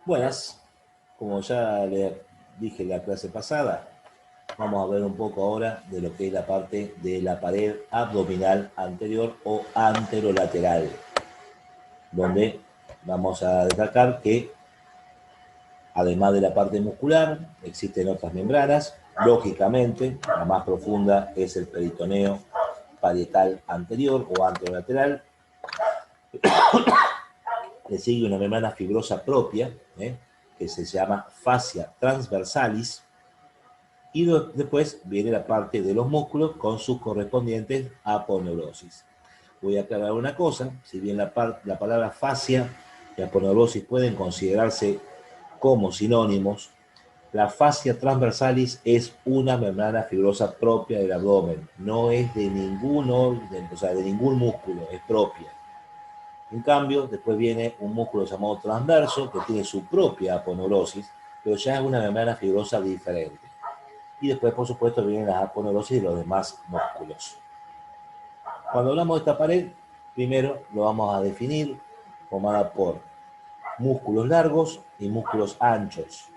Buenas, como ya le dije en la clase pasada, vamos a ver un poco ahora de lo que es la parte de la pared abdominal anterior o anterolateral, donde vamos a destacar que además de la parte muscular existen otras membranas. Lógicamente, la más profunda es el peritoneo parietal anterior o anterolateral. Le sigue una membrana fibrosa propia, que se llama fascia transversalis, y después viene la parte de los músculos con sus correspondientes aponeurosis. Voy a aclarar una cosa: si bien la palabra fascia y aponeurosis pueden considerarse como sinónimos, la fascia transversalis es una membrana fibrosa propia del abdomen, no es de ningún orden, o sea, de ningún músculo, es propia. En cambio, después viene un músculo llamado transverso, que tiene su propia aponeurosis, pero ya es una membrana fibrosa diferente. Y después, por supuesto, vienen las aponeurosis de los demás músculos. Cuando hablamos de esta pared, primero lo vamos a definir formada por músculos largos y músculos anchos.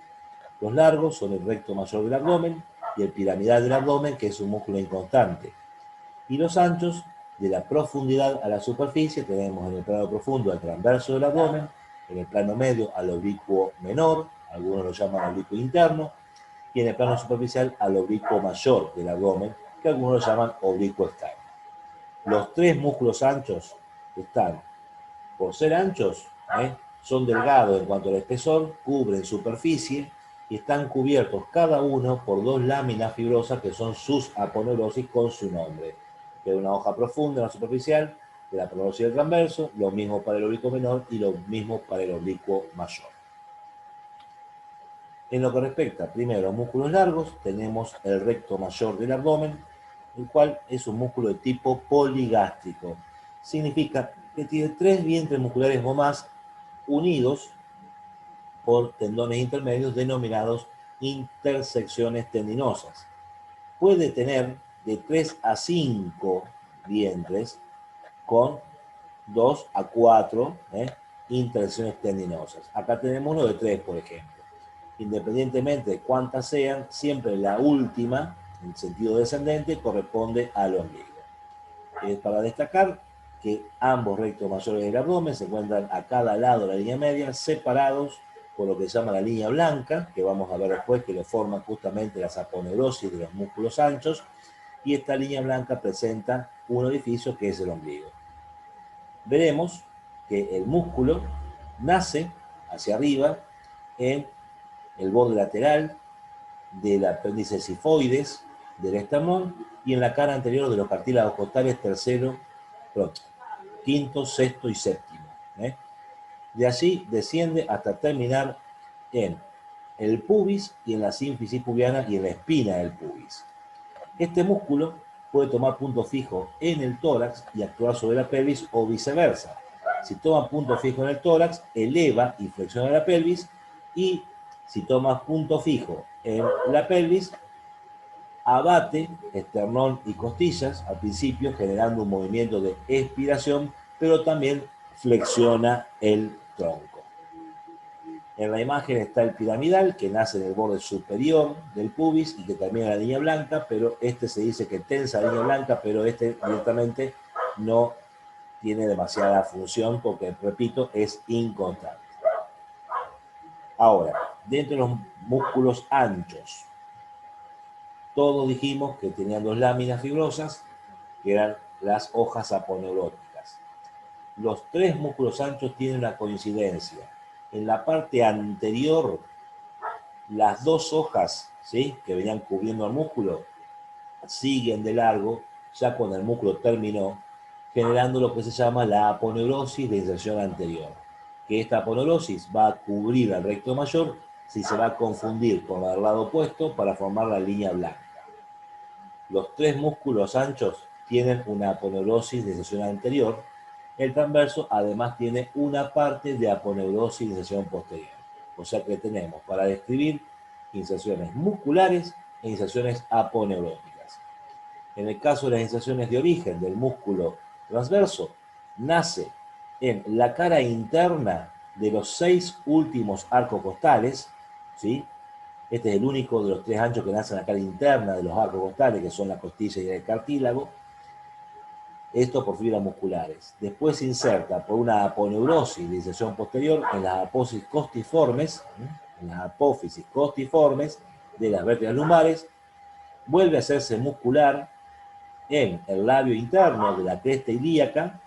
Los largos son el recto mayor del abdomen y el piramidal del abdomen, que es un músculo inconstante. Y los anchos, de la profundidad a la superficie, tenemos en el plano profundo al transverso del abdomen, en el plano medio al oblicuo menor, algunos lo llaman oblicuo interno, y en el plano superficial al oblicuo mayor del abdomen, que algunos lo llaman oblicuo externo. Los tres músculos anchos están, por ser anchos, son delgados en cuanto al espesor, cubren superficie y están cubiertos cada uno por dos láminas fibrosas que son sus aponeurosis con su nombre. Que es una hoja profunda, una superficial, de la aponeurosis del transverso, lo mismo para el oblicuo menor y lo mismo para el oblicuo mayor. En lo que respecta primero a músculos largos, tenemos el recto mayor del abdomen, el cual es un músculo de tipo poligástrico. Significa que tiene tres vientres musculares o más unidos por tendones intermedios denominados intersecciones tendinosas. Puede tener de 3 a 5 vientres con 2 a 4 intersecciones tendinosas. Acá tenemos uno de 3, por ejemplo. Independientemente de cuántas sean, siempre la última, en sentido descendente, corresponde al ombligo. Es para destacar que ambos rectos mayores del abdomen se encuentran a cada lado de la línea media, separados por lo que se llama la línea blanca, que vamos a ver después, que lo forman justamente las aponeurosis de los músculos anchos, y esta línea blanca presenta un orificio que es el ombligo. Veremos que el músculo nace hacia arriba en el borde lateral del apéndice sifoides, del esternón, y en la cara anterior de los cartílagos costales quinto, sexto y séptimo. De allí desciende hasta terminar en el pubis y en la sínfisis pubiana y en la espina del pubis. Este músculo puede tomar punto fijo en el tórax y actuar sobre la pelvis o viceversa. Si toma punto fijo en el tórax, eleva y flexiona la pelvis, y si toma punto fijo en la pelvis, abate esternón y costillas al principio, generando un movimiento de expiración, pero también flexiona el tronco. En la imagen está el piramidal, que nace en el borde superior del pubis y que termina en la línea blanca, pero este se dice que tensa la línea blanca, pero este directamente no tiene demasiada función porque, repito, es inconstante. Ahora, dentro de los músculos anchos, todos dijimos que tenían dos láminas fibrosas, que eran las hojas aponeuróticas. Los tres músculos anchos tienen una coincidencia. En la parte anterior, las dos hojas, ¿sí?, que venían cubriendo al músculo, siguen de largo ya cuando el músculo terminó, generando lo que se llama la aponeurosis de inserción anterior. Que esta aponeurosis va a cubrir al recto mayor si se va a confundir con la del lado opuesto para formar la línea blanca. Los tres músculos anchos tienen una aponeurosis de inserción anterior. El transverso además tiene una parte de aponeurosis de inserción posterior. O sea que tenemos para describir inserciones musculares e inserciones aponeuróticas. En el caso de las inserciones de origen del músculo transverso, nace en la cara interna de los 6 últimos arcos costales, ¿sí? Este es el único de los 3 anchos que nace en la cara interna de los arcos costales, que son la costilla y el cartílago. Esto por fibras musculares. Después se inserta por una aponeurosis de inserción posterior en las apófisis costiformes, de las vértebras lumbares, vuelve a hacerse muscular en el labio interno de la cresta ilíaca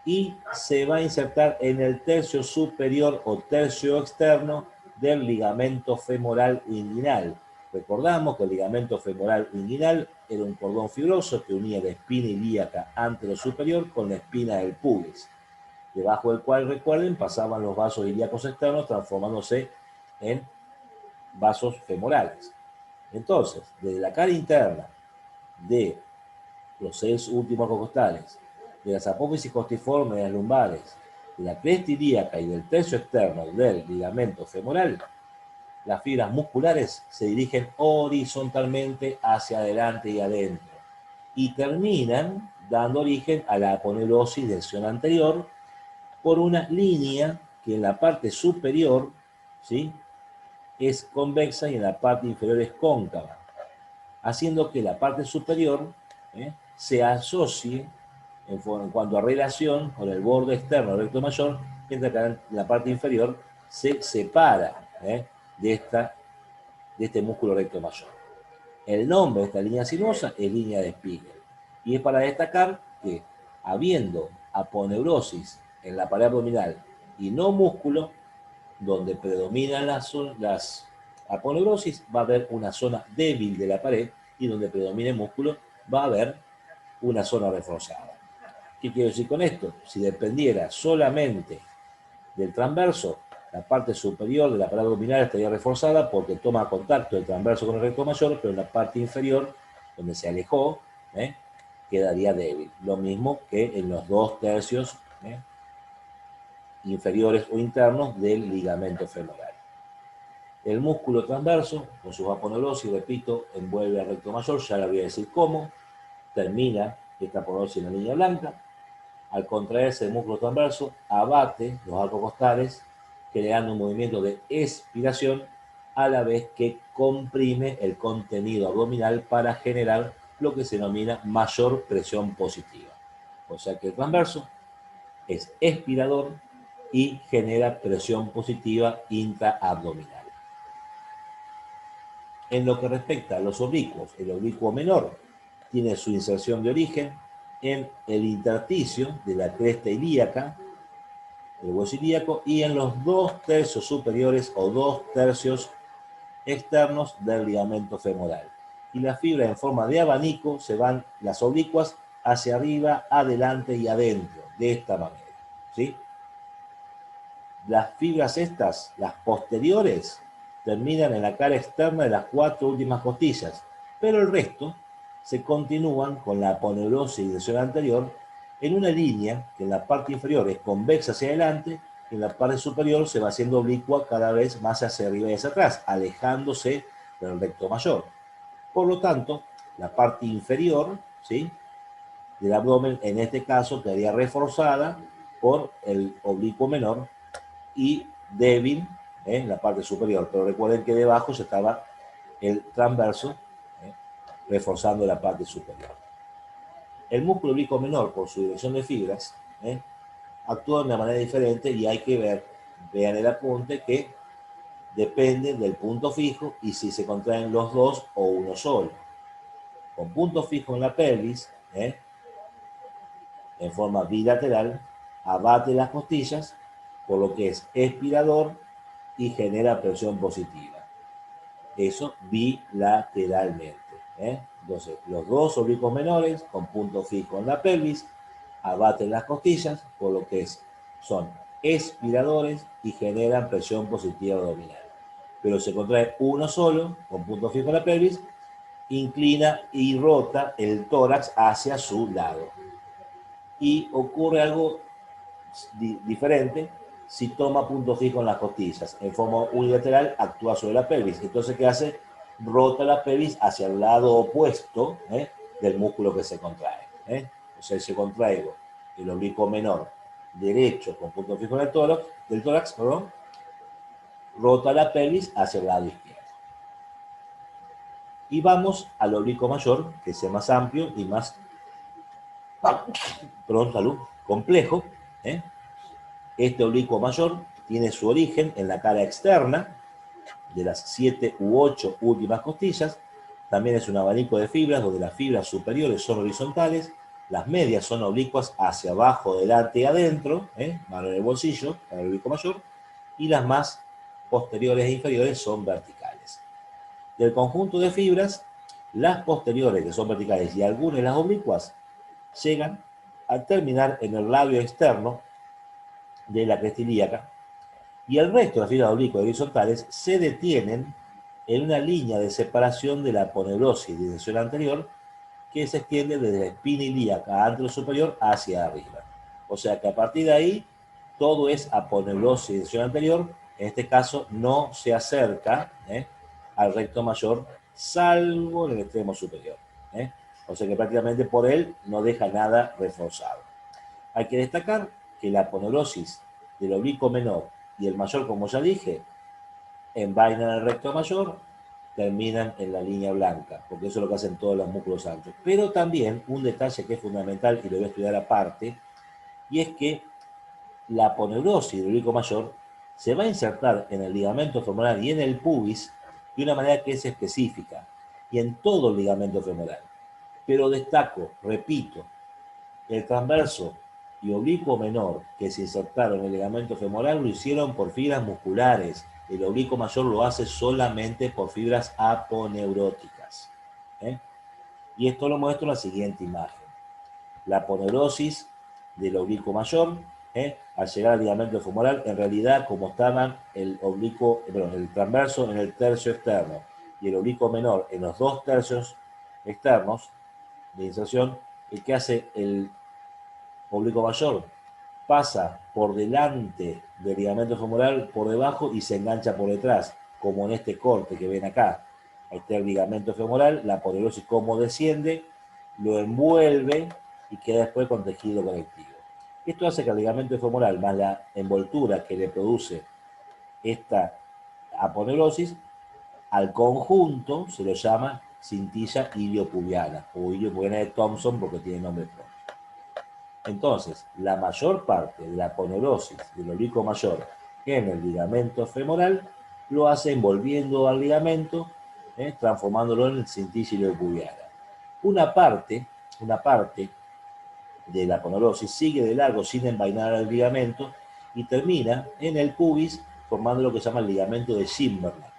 y se va a insertar en el tercio superior o tercio externo del ligamento femoral inguinal. Recordamos que el ligamento femoral inguinal era un cordón fibroso que unía la espina ilíaca anterosuperior con la espina del pubis, debajo del cual, recuerden, pasaban los vasos ilíacos externos transformándose en vasos femorales. Entonces, desde la cara interna de los 6 últimos arcos costales, de las apófisis costiformes de las lumbares, de la cresta ilíaca y del tercio externo del ligamento femoral, las fibras musculares se dirigen horizontalmente hacia adelante y adentro y terminan dando origen a la aponeurosis de sección anterior por una línea que en la parte superior, ¿sí?, es convexa y en la parte inferior es cóncava, haciendo que la parte superior se asocie en cuanto a relación con el borde externo del recto mayor, mientras que en la parte inferior se separa de este músculo recto mayor. El nombre de esta línea sinuosa es línea de Spiegel. Y es para destacar que, habiendo aponeurosis en la pared abdominal y no músculo, donde predominan las aponeurosis, va a haber una zona débil de la pared, y donde predomine el músculo, va a haber una zona reforzada. ¿Qué quiero decir con esto? Si dependiera solamente del transverso, la parte superior de la pared abdominal estaría reforzada porque toma contacto el transverso con el recto mayor, pero en la parte inferior, donde se alejó, quedaría débil. Lo mismo que en los 2 tercios inferiores o internos del ligamento femoral. El músculo transverso, con sus aponeurosis, repito, envuelve al recto mayor, ya le voy a decir cómo, termina esta aponeurosis en la línea blanca. Al contraerse el músculo transverso, abate los arcos costales, creando un movimiento de expiración, a la vez que comprime el contenido abdominal para generar lo que se denomina mayor presión positiva. O sea que el transverso es expirador y genera presión positiva intraabdominal. En lo que respecta a los oblicuos, el oblicuo menor tiene su inserción de origen en el intersticio de la cresta ilíaca, el hueso ilíaco, y en los 2 tercios superiores o 2 tercios externos del ligamento femoral. Y las fibras en forma de abanico se van, las oblicuas, hacia arriba, adelante y adentro, de esta manera, ¿sí? Las fibras estas, las posteriores, terminan en la cara externa de las 4 últimas costillas, pero el resto se continúan con la aponeurosis de sección anterior en una línea que en la parte inferior es convexa hacia adelante y en la parte superior se va haciendo oblicua cada vez más hacia arriba y hacia atrás, alejándose del recto mayor. Por lo tanto, la parte inferior, ¿sí?, del abdomen, en este caso, quedaría reforzada por el oblicuo menor y débil en la parte superior. Pero recuerden que debajo ya estaba el transverso reforzando la parte superior. El músculo oblicuo menor, por su dirección de fibras, actúa de una manera diferente y hay que ver, vean el apunte, que depende del punto fijo y si se contraen los 2 o uno solo. Con punto fijo en la pelvis, en forma bilateral, abate las costillas, por lo que es expirador y genera presión positiva. Eso bilateralmente. Entonces, los 2 oblicuos menores con punto fijo en la pelvis abaten las costillas, por lo que son expiradores y generan presión positiva abdominal. Pero se contrae uno solo, con punto fijo en la pelvis, inclina y rota el tórax hacia su lado. Y ocurre algo diferente si toma punto fijo en las costillas. En forma unilateral actúa sobre la pelvis. Entonces, ¿qué hace? Rota la pelvis hacia el lado opuesto del músculo que se contrae. O sea, se contrae el oblicuo menor derecho con punto fijo del tórax, perdón, rota la pelvis hacia el lado izquierdo. Y vamos al oblicuo mayor, que sea más amplio y más, perdón, salud, complejo. Este oblicuo mayor tiene su origen en la cara externa de las 7 u 8 últimas costillas. También es un abanico de fibras donde las fibras superiores son horizontales, las medias son oblicuas hacia abajo, delante y adentro, mano en el bolsillo para el oblicuo mayor, y las más posteriores e inferiores son verticales. Del conjunto de fibras, las posteriores, que son verticales, y algunas de las oblicuas, llegan a terminar en el labio externo de la cresta ilíaca, y el resto de las fibras oblicuas y horizontales se detienen en una línea de separación de la aponeurosis de dirección anterior que se extiende desde la espina ilíaca antero superior hacia arriba. O sea que a partir de ahí todo es aponeurosis de dirección anterior. En este caso no se acerca al recto mayor, salvo en el extremo superior. O sea que prácticamente por él no deja nada reforzado. Hay que destacar que la aponeurosis del oblicuo menor y el mayor, como ya dije, envainan el recto mayor, terminan en la línea blanca, porque eso es lo que hacen todos los músculos anchos. Pero también un detalle que es fundamental y lo voy a estudiar aparte, y es que la aponeurosis del oblicuo mayor se va a insertar en el ligamento femoral y en el pubis de una manera que es específica, y en todo el ligamento femoral. Pero destaco, repito, el transverso y oblicuo menor que se insertaron en el ligamento femoral lo hicieron por fibras musculares. El oblicuo mayor lo hace solamente por fibras aponeuróticas. Y esto lo muestro en la siguiente imagen. La aponeurosis del oblicuo mayor, al llegar al ligamento femoral, en realidad como estaban el transverso en el tercio externo y el oblicuo menor en los 2 tercios externos de inserción, el que hace el oblicuo mayor pasa por delante del ligamento femoral, por debajo, y se engancha por detrás, como en este corte que ven acá. Ahí está el ligamento femoral, la aponeurosis como desciende, lo envuelve y queda después con tejido conectivo. Esto hace que el ligamento femoral, más la envoltura que le produce esta aponeurosis, al conjunto se lo llama cintilla iliopubiana, o iliopubiana de Thomson porque tiene nombre propio. Entonces, la mayor parte de la aponeurosis del oblicuo mayor en el ligamento femoral lo hace envolviendo al ligamento, transformándolo en cintilla iliopubiana. Una parte de la aponeurosis sigue de largo sin envainar el ligamento y termina en el pubis formando lo que se llama el ligamento de Zimmermann.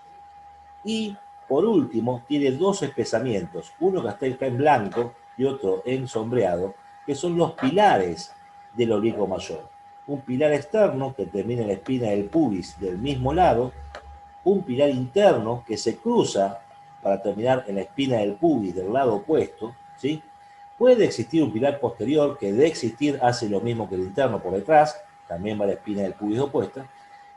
Y por último, tiene 2 espesamientos, uno que está en blanco y otro en sombreado, que son los pilares del oblicuo mayor. Un pilar externo que termina en la espina del pubis del mismo lado, un pilar interno que se cruza para terminar en la espina del pubis del lado opuesto, ¿sí? Puede existir un pilar posterior que de existir hace lo mismo que el interno por detrás, también va la espina del pubis opuesta,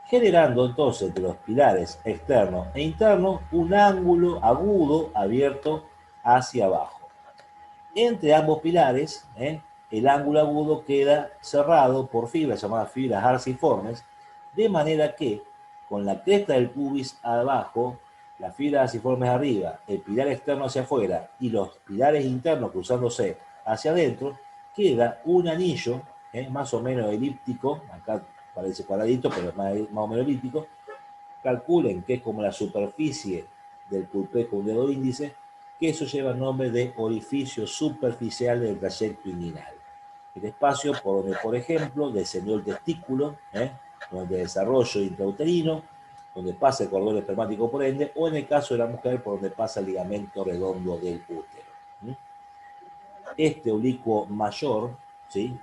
generando entonces entre los pilares externo e interno un ángulo agudo abierto hacia abajo. Entre ambos pilares, el ángulo agudo queda cerrado por fibras llamadas fibras arciformes, de manera que con la cresta del pubis abajo, las fibras arciformes arriba, el pilar externo hacia afuera y los pilares internos cruzándose hacia adentro, queda un anillo más o menos elíptico, acá parece cuadradito, pero es más o menos elíptico. Calculen que es como la superficie del pulpejo un dedo índice, que eso lleva el nombre de orificio superficial del trayecto inguinal. El espacio por donde, por ejemplo, descendió el testículo, donde desarrollo intrauterino, donde pasa el cordón espermático por ende, o en el caso de la mujer, por donde pasa el ligamento redondo del útero. Este oblicuo mayor, ¿sí?,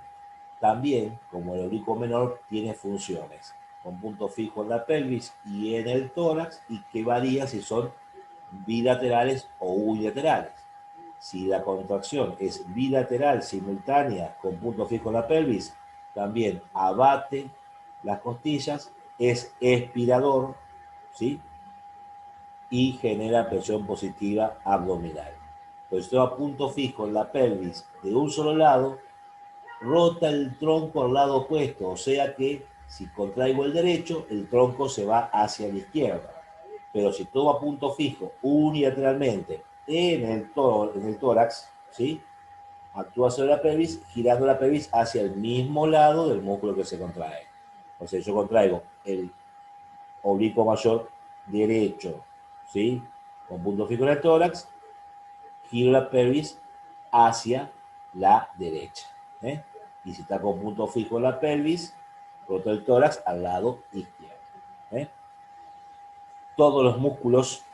también, como el oblicuo menor, tiene funciones, con punto fijo en la pelvis y en el tórax, y que varía si son bilaterales o unilaterales. Si la contracción es bilateral, simultánea, con punto fijo en la pelvis, también abate las costillas, es expirador, ¿sí?, y genera presión positiva abdominal. Pues estoy a punto fijo en la pelvis de un solo lado, rota el tronco al lado opuesto, o sea que si contraigo el derecho, el tronco se va hacia la izquierda. Pero si tomo a punto fijo unilateralmente en el tórax, ¿sí? Actúa sobre la pelvis, girando la pelvis hacia el mismo lado del músculo que se contrae. O sea, yo contraigo el oblicuo mayor derecho, ¿sí? Con punto fijo en el tórax, giro la pelvis hacia la derecha. ¿Eh? Y si está con punto fijo en la pelvis, roto el tórax al lado izquierdo. ¿Eh? Todos los músculos,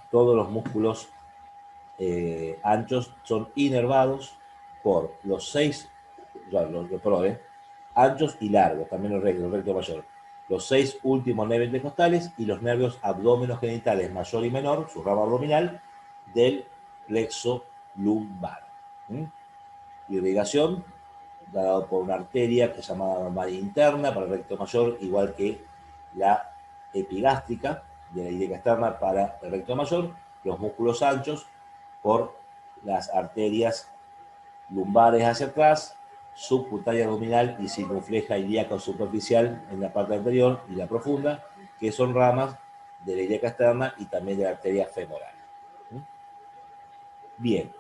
todos los músculos anchos son inervados por los 6, anchos y largos, también los recto mayor. Los 6 últimos nervios intercostales y los nervios abdómenos genitales mayor y menor, su rama abdominal, del plexo lumbar. Irrigación dado por una arteria que se llama mamaria interna para el recto mayor, igual que la epigástrica de la ilíaca externa para el recto mayor, los músculos anchos por las arterias lumbares hacia atrás, subcutánea abdominal y circunfleja ilíaca o superficial en la parte anterior y la profunda, que son ramas de la ilíaca externa y también de la arteria femoral. Bien.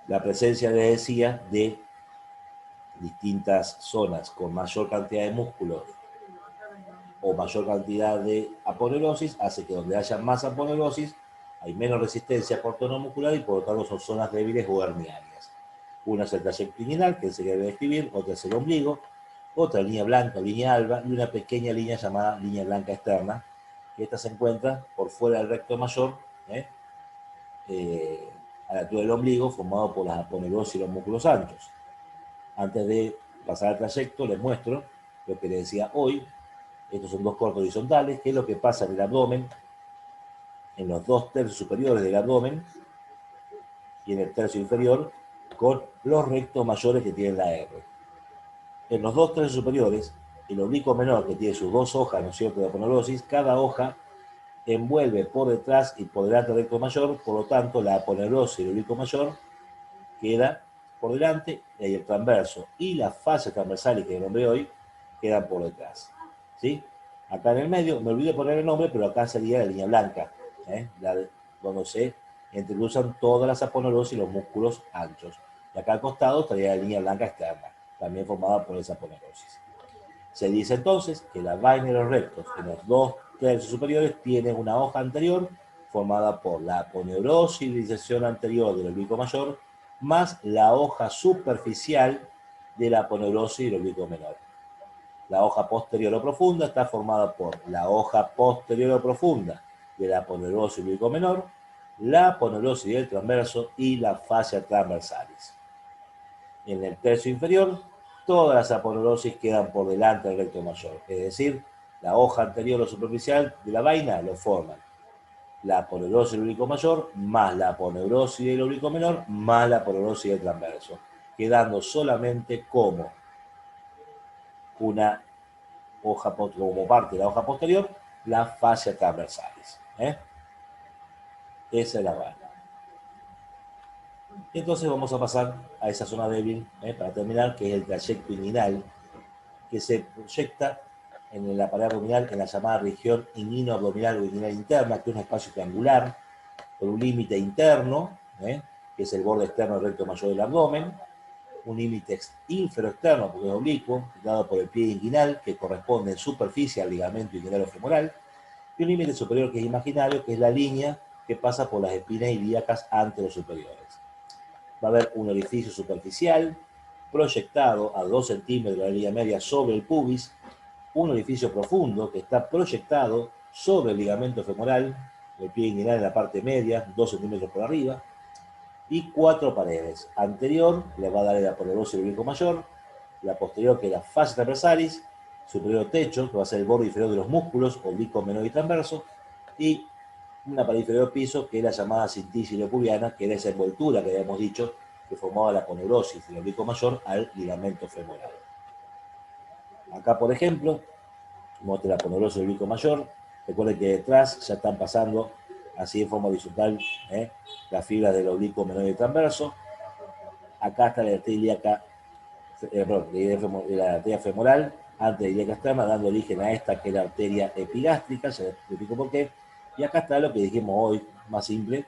La presencia, les decía, de distintas zonas con mayor cantidad de músculos o mayor cantidad de aponeurosis hace que donde haya más aponeurosis hay menos resistencia por tono muscular y por lo tanto son zonas débiles o herniarias. Una es el trayecto inguinal, que se debe describir, otra es el ombligo, otra línea blanca, línea alba, y una pequeña línea llamada línea blanca externa, que esta se encuentra por fuera del recto mayor, a la altura del ombligo, formado por las aponeurosis y los músculos anchos. Antes de pasar al trayecto, les muestro lo que les decía hoy. Estos son dos cortes horizontales, que es lo que pasa en el abdomen, en los 2/3 superiores del abdomen y en el tercio inferior, con los rectos mayores que tienen la R. En los 2/3 superiores, el oblicuo menor, que tiene sus dos hojas, ¿no es cierto?, de aponeurosis, cada hoja envuelve por detrás y por delante del recto mayor, por lo tanto, la aponeurosis del oblicuo mayor queda por delante, y el transverso y la fase transversal, que nombré hoy, quedan por detrás. ¿Sí? Acá en el medio, me olvidé poner el nombre, pero acá sería la línea blanca, donde se entrecruzan todas las aponeurosis y los músculos anchos. Y acá al costado estaría la línea blanca externa, también formada por esa aponeurosis. Se dice entonces que la vaina de los rectos en los 2/3 superiores tiene una hoja anterior formada por la aponeurosis y disección anterior del oblicuo mayor, más la hoja superficial de la aponeurosis del oblicuo menor. La hoja posterior o profunda está formada por la hoja posterior o profunda de la aponeurosis del oblicuo menor, la aponeurosis del transverso y la fascia transversalis. En el tercio inferior, todas las aponeurosis quedan por delante del recto mayor, es decir, la hoja anterior o superficial de la vaina lo forman la aponeurosis del oblicuo mayor, más la aponeurosis del oblicuo menor, más la aponeurosis del transverso, quedando solamente como una hoja, como parte de la hoja posterior, la fascia transversalis. Esa es la vaina. Entonces vamos a pasar a esa zona débil, para terminar, que es el trayecto inguinal, que se proyecta en la pared abdominal, en la llamada región inguino-abdominal o inguinal interna, que es un espacio triangular, con un límite interno, que es el borde externo del recto mayor del abdomen, un límite inferoexterno, porque es oblicuo, dado por el pie inguinal, que corresponde en superficie al ligamento inguinal o femoral, y un límite superior que es imaginario, que es la línea que pasa por las espinas ilíacas ante los superiores. Va a haber un orificio superficial proyectado a 2 centímetros de la línea media sobre el pubis, un orificio profundo que está proyectado sobre el ligamento femoral, el pie inguinal en la parte media, 2 centímetros por arriba, y 4 paredes. Anterior le va a dar el aponeurosis del oblicuo mayor, la posterior que es la fascia transversalis, superior techo, que va a ser el borde inferior de los músculos, oblicuo menor y transverso, y una pared inferior piso, que es la llamada cintilla iliopubiana, que era esa envoltura que habíamos dicho que formaba la aponeurosis del oblicuo mayor al ligamento femoral. Acá, por ejemplo, muestra la aponeurosis del oblicuo mayor. Recuerden que detrás ya están pasando así en forma horizontal las fibras del oblicuo menor y transverso. Acá está la arteria ilíaca, la arteria femoral, antes de la ilíaca externa, dando origen a esta que es la arteria epigástrica, ya les explico por qué. Y acá está lo que dijimos hoy, más simple,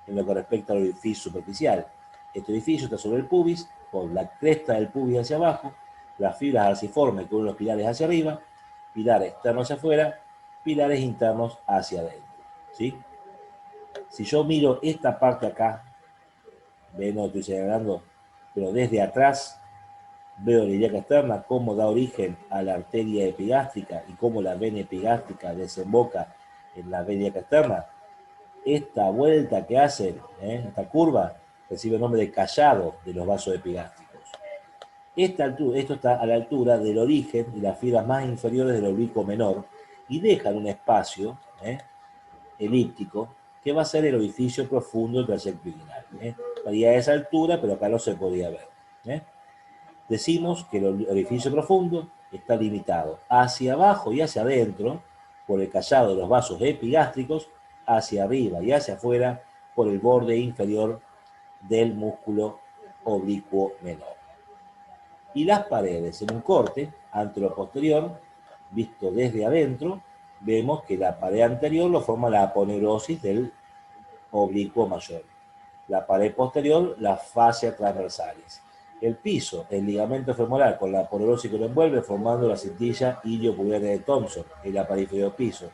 en lo que respecta al orificio superficial. Este orificio está sobre el pubis, con la cresta del pubis hacia abajo, las fibras arciformes que unen los pilares hacia arriba, pilares externos hacia afuera, pilares internos hacia adentro. ¿Sí? Si yo miro esta parte acá, ven, no estoy señalando, pero desde atrás veo la ilíaca externa, cómo da origen a la arteria epigástrica y cómo la vena epigástrica desemboca en la vena ilíaca externa. Esta vuelta que hace, esta curva, recibe el nombre de callado de los vasos epigástricos. Esto está a la altura del origen y las fibras más inferiores del oblicuo menor y dejan un espacio elíptico que va a ser el orificio profundo del trayecto inguinal. Varía a esa altura, pero acá no se podía ver. Decimos que el orificio profundo está limitado hacia abajo y hacia adentro por el callado de los vasos epigástricos, hacia arriba y hacia afuera por el borde inferior del músculo oblicuo menor. Y las paredes en un corte antero-posterior, visto desde adentro, vemos que la pared anterior lo forma la aponeurosis del oblicuo mayor. La pared posterior, las fascias transversales. El piso, el ligamento femoral con la aponeurosis que lo envuelve, formando la cintilla iliopubiana de Thompson, en la pared inferior piso.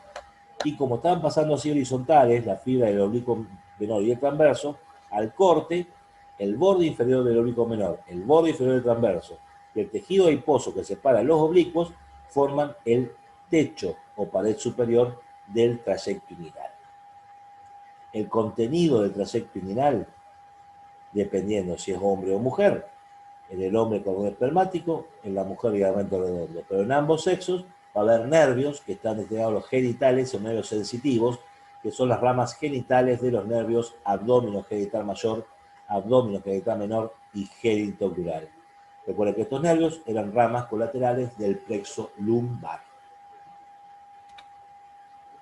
Y como están pasando así horizontales, la fibra del oblicuo menor y el transverso, al corte, el borde inferior del oblicuo menor, el borde inferior del transverso y el tejido adiposo que separa los oblicuos forman el techo o pared superior del trayecto inguinal. El contenido del trayecto inguinal, dependiendo si es hombre o mujer, en el hombre cordón espermático, en la mujer ligamento redondo, pero en ambos sexos va a haber nervios que están destinados a los genitales o nervios sensitivos, que son las ramas genitales de los nervios abdómino genital mayor, abdómino genital menor y genitocrural. Recuerden que estos nervios eran ramas colaterales del plexo lumbar.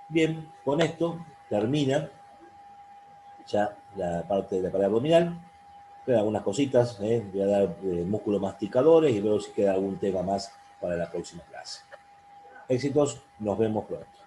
Bien, con esto termina ya la parte de la pared abdominal. Quedan algunas cositas, voy a dar músculos masticadores y luego si queda algún tema más para la próxima clase. Éxitos, nos vemos pronto.